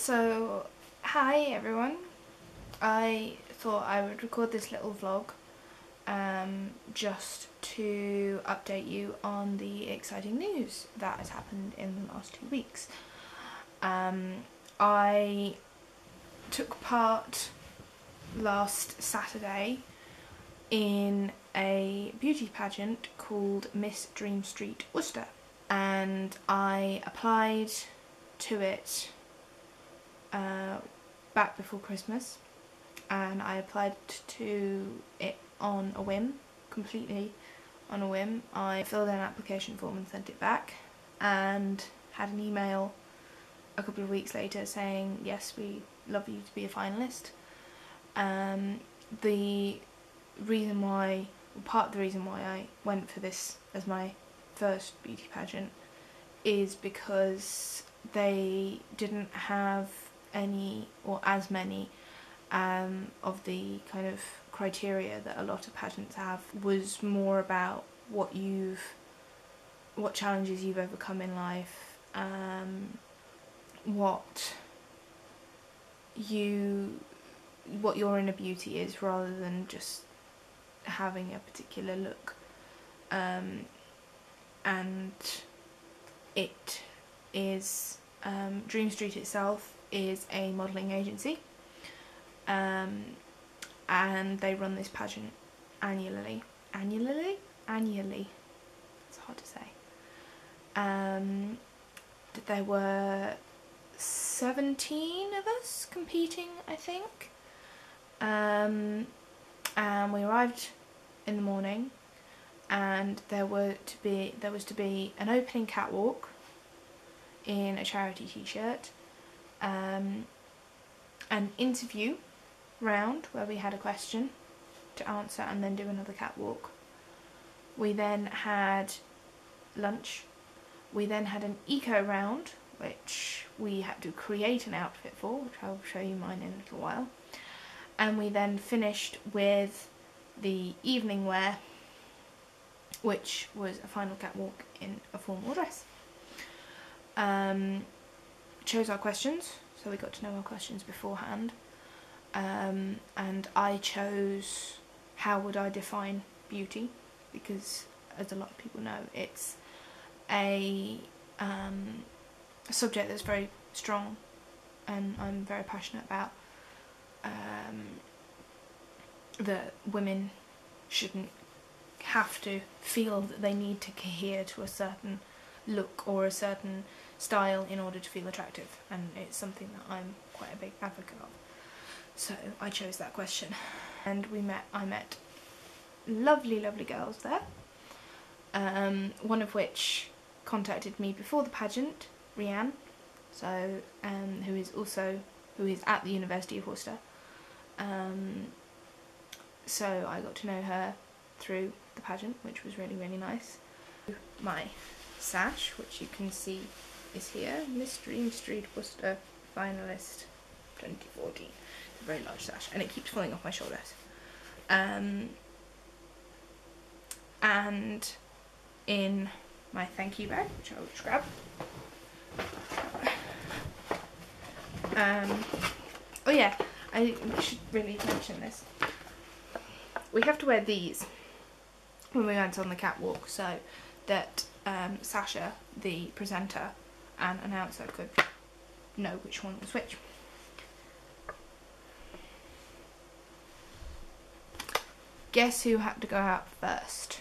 So, hi everyone. I thought I would record this little vlog just to update you on the exciting news that has happened in the last 2 weeks. I took part last Saturday in a beauty pageant called Miss Dreamstreet Worcester, and I applied to it back before Christmas, and I applied to it on a whim, completely on a whim. I filled in an application form and sent it back, and had an email a couple of weeks later saying, yes, we love you to be a finalist. The reason why, well, part of the reason why I went for this as my first beauty pageant is because they didn't have any or as many of the kind of criteria that a lot of pageants have. Was more about what challenges you've overcome in life, what your inner beauty is, rather than just having a particular look. And it is Dreamstreet itself is a modelling agency, and they run this pageant annually. It's hard to say. There were 17 of us competing, I think, and we arrived in the morning, and there was to be an opening catwalk in a charity t-shirt, an interview round where we had a question to answer and then do another catwalk. We then had lunch. We then had an eco round, which we had to create an outfit for, which I'll show you mine in a little while. And we then finished with the evening wear, which was a final catwalk in a formal dress. Chose our questions, so we got to know our questions beforehand, and I chose how would I define beauty, because as a lot of people know, it's a subject that's very strong and I'm very passionate about, that women shouldn't have to feel that they need to adhere to a certain look or a certain style in order to feel attractive, and it's something that I'm quite a big advocate of. So I chose that question, and I met lovely girls there, one of which contacted me before the pageant, Rianne, so who is at the University of Worcester. So I got to know her through the pageant, which was really nice. My sash, which you can see is here, Miss Dreamstreet Worcester finalist 2014. It's a very large sash, and it keeps falling off my shoulders. And in my thank you bag, which I will just grab. Oh yeah, I should really mention this. We have to wear these when we went on the catwalk, so that Sasha, the presenter and announcer, could know which one was which. Guess who had to go out first?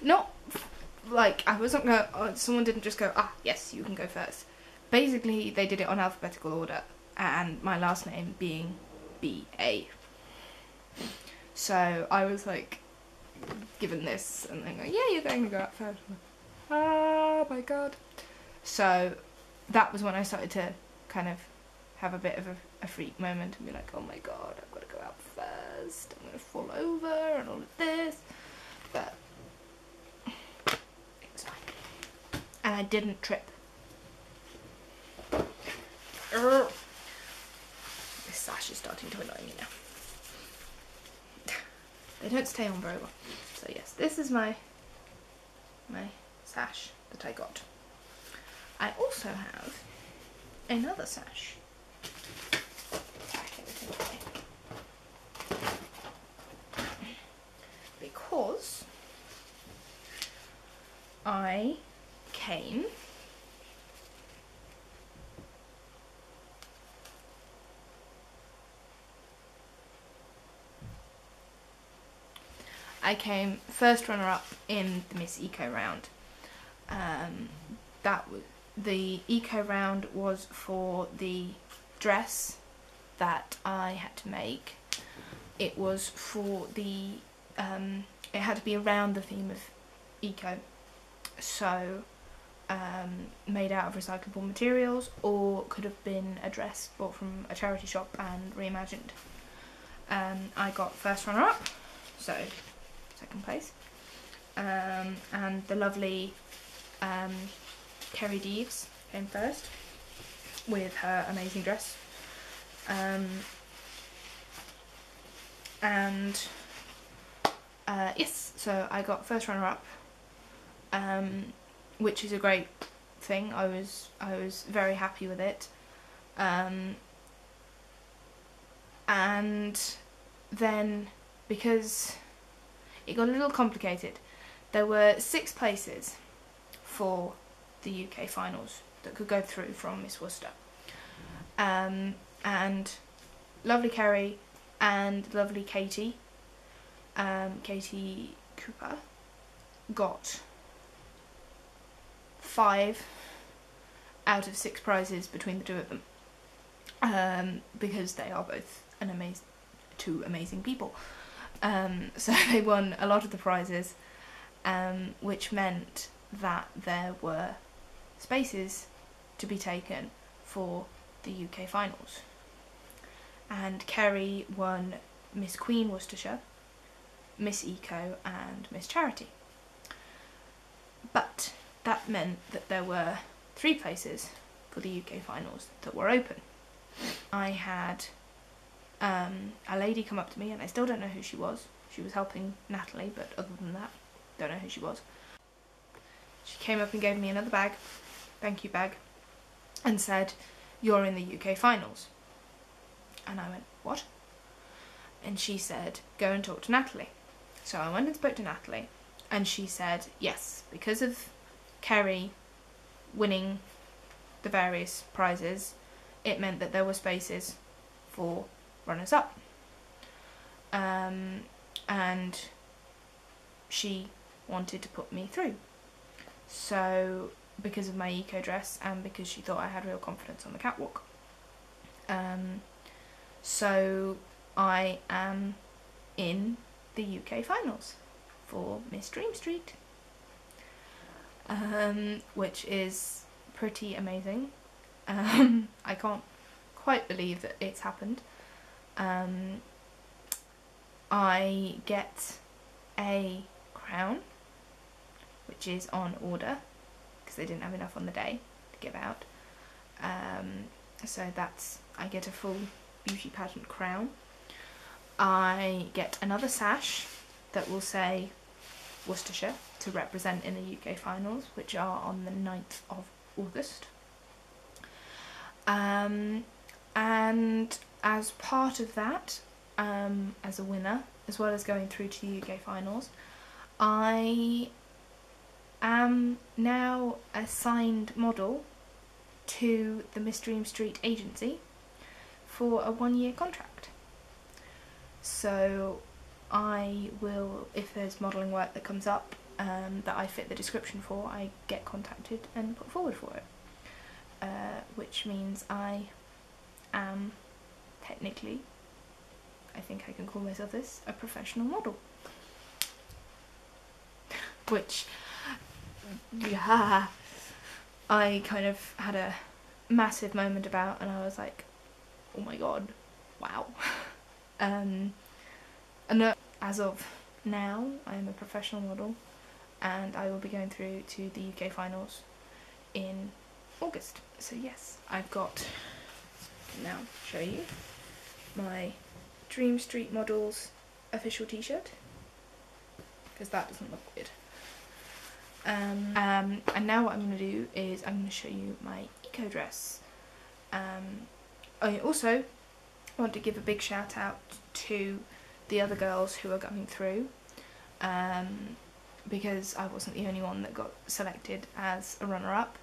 Not like I wasn't going. Someone didn't just go, ah, yes, you can go first. Basically, they did it on alphabetical order, and my last name being B.A. So I was like given this, and then go, yeah, you're going to go out first. Oh my god. So that was when I started to kind of have a bit of a freak moment and be like, oh my god, I've got to go out first, I'm going to fall over and all of this. But it was fine. And I didn't trip. This sash is starting to annoy me now. They don't stay on very well. So yes, this is my sash that I got. I also have another sash. Because I came first runner-up in the Miss Eco round. The Eco round was for the dress that I had to make. It was for the it had to be around the theme of eco, so made out of recyclable materials, or could have been a dress bought from a charity shop and reimagined. I got first runner-up, so second place, and the lovely Kerry Deves came first with her amazing dress, yes, so I got first runner-up, which is a great thing. I was very happy with it, and then because it got a little complicated, there were 6 places for the UK finals that could go through from Miss Worcester, and lovely Kerry and lovely Katie Cooper got 5 out of 6 prizes between the two of them, because they are both two amazing people. So they won a lot of the prizes, which meant that there were spaces to be taken for the UK finals. And Kerry won Miss Queen Worcestershire, Miss Eco and Miss Charity. But that meant that there were 3 places for the UK finals that were open. I had a lady come up to me, and I still don't know who she was. She was helping Natalie, but other than that, don't know who she was. She came up and gave me another bag, thank you bag, and said, "You're in the UK finals." And I went, "What?" And she said, "Go and talk to Natalie." So I went and spoke to Natalie, and she said, yes, because of Kerry winning the various prizes, it meant that there were spaces for runners-up. And she wanted to put me through. So, because of my eco dress and because she thought I had real confidence on the catwalk. So I am in the UK finals for Miss Dreamstreet, which is pretty amazing. I can't quite believe that it's happened. I get a crown, which is on order because they didn't have enough on the day to give out. So I get a full beauty pageant crown. I get another sash that will say Worcestershire to represent in the UK finals, which are on the 9th of August. And as part of that, as a winner, as well as going through to the UK finals, I am now a signed model to the Miss Dreamstreet agency for a 1-year contract. So I will, if there's modelling work that comes up that I fit the description for, I get contacted and put forward for it. Which means I am technically, I think I can call myself this, a professional model. Which, yeah, I kind of had a massive moment about, and I was like, oh my god, wow. And as of now, I am a professional model, and I will be going through to the UK finals in August. So yes, I've got, now show you, my Dreamstreet Models official t-shirt, because that doesn't look weird. And now what I'm going to do is I'm going to show you my eco dress. I also want to give a big shout out to the other girls who are coming through, because I wasn't the only one that got selected as a runner-up.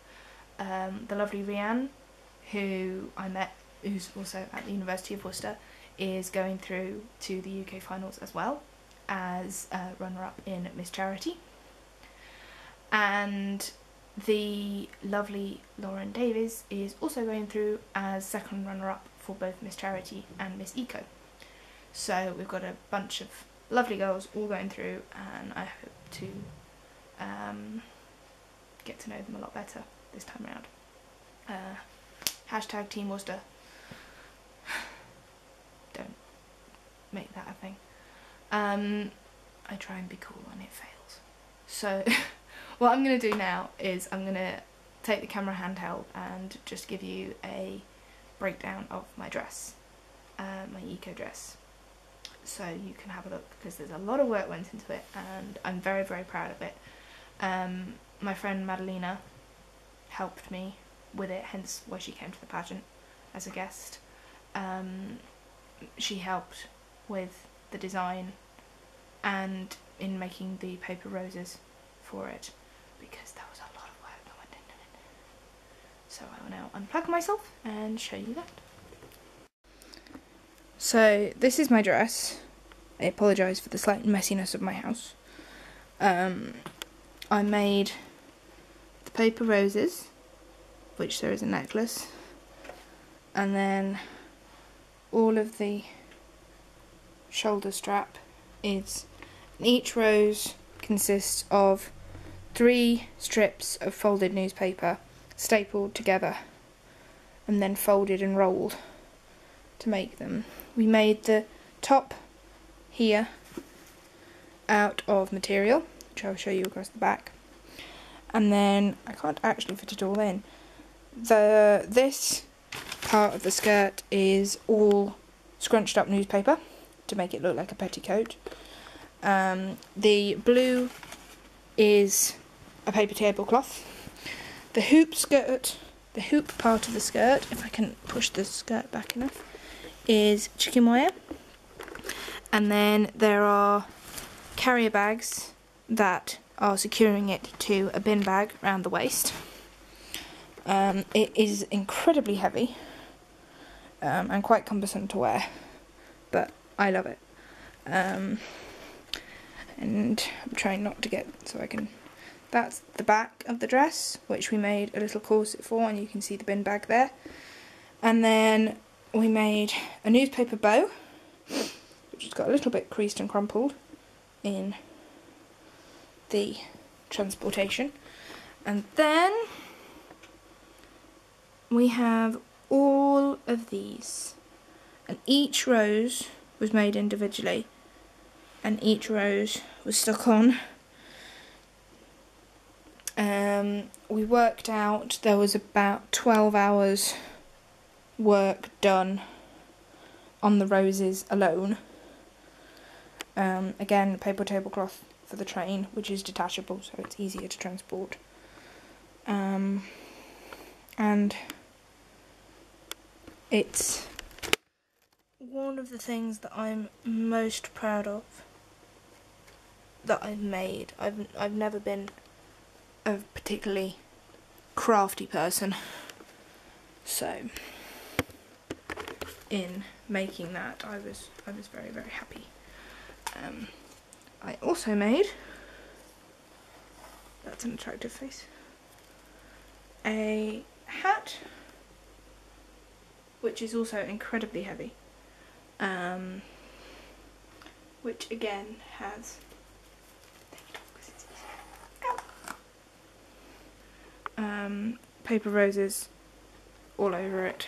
The lovely Rianne, who I met, who's also at the University of Worcester, is going through to the UK finals as well as a runner-up in Miss Charity. And the lovely Lauren Davies is also going through as second runner-up for both Miss Charity and Miss Eco. So we've got a bunch of lovely girls all going through, and I hope to get to know them a lot better this time around. Hashtag Team Worcester. Don't make that a thing. I try and be cool and it fails. So what I'm going to do now is I'm going to take the camera handheld and just give you a breakdown of my dress, my eco dress, so you can have a look, because there's a lot of work went into it and I'm very, very proud of it. My friend Madalena helped me with it, hence why she came to the pageant as a guest. She helped with the design and in making the paper roses for it, because there was a lot of work that went into it. So I will now unplug myself and show you that. So this is my dress. I apologise for the slight messiness of my house. I made the paper roses, which there is a necklace, and then all of the shoulder strap is, and each rose consists of 3 strips of folded newspaper stapled together and then folded and rolled to make them. We made the top here out of material, which I'll show you across the back, and then I can't actually fit it all in. This part of the skirt is all scrunched up newspaper to make it look like a petticoat. The blue is a paper tablecloth. The hoop part of the skirt, if I can push the skirt back enough, is chicken wire. And then there are carrier bags that are securing it to a bin bag around the waist. It is incredibly heavy and quite cumbersome to wear, but I love it. And I'm trying not to get, so I can, that's the back of the dress, which we made a little corset for, and you can see the bin bag there. And then we made a newspaper bow, which has got a little bit creased and crumpled in the transportation. And then we have all of these, and each rose was made individually, and each rose was stuck on. We worked out there was about 12 hours work done on the roses alone. Again, paper tablecloth for the train, which is detachable, so it's easier to transport. And it's one of the things that I'm most proud of that I've made. I've never been a particularly crafty person, so in making that I was very, very happy. I also made, that's an attractive face, a hat, which is also incredibly heavy, which again has paper roses all over it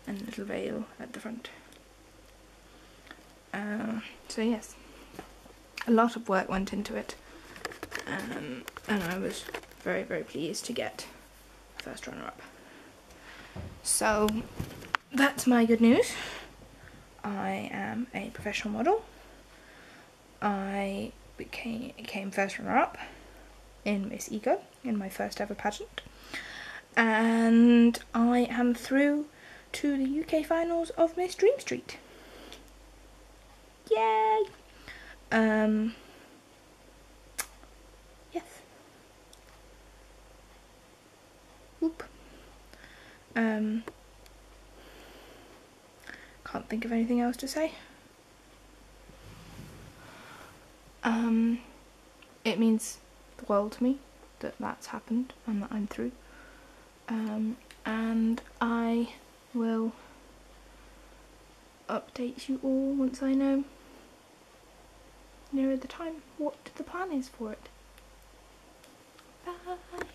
and a little veil at the front. So yes, a lot of work went into it, and I was very, very pleased to get first runner-up. So that's my good news. I am a professional model. I came first runner-up, in Miss Ego in my first ever pageant, and I am through to the UK finals of Miss Dreamstreet. Yay! Yes. Whoop. Can't think of anything else to say. It means the world to me that that's happened and that I'm through. And I will update you all once I know nearer the time what the plan is for it. Bye.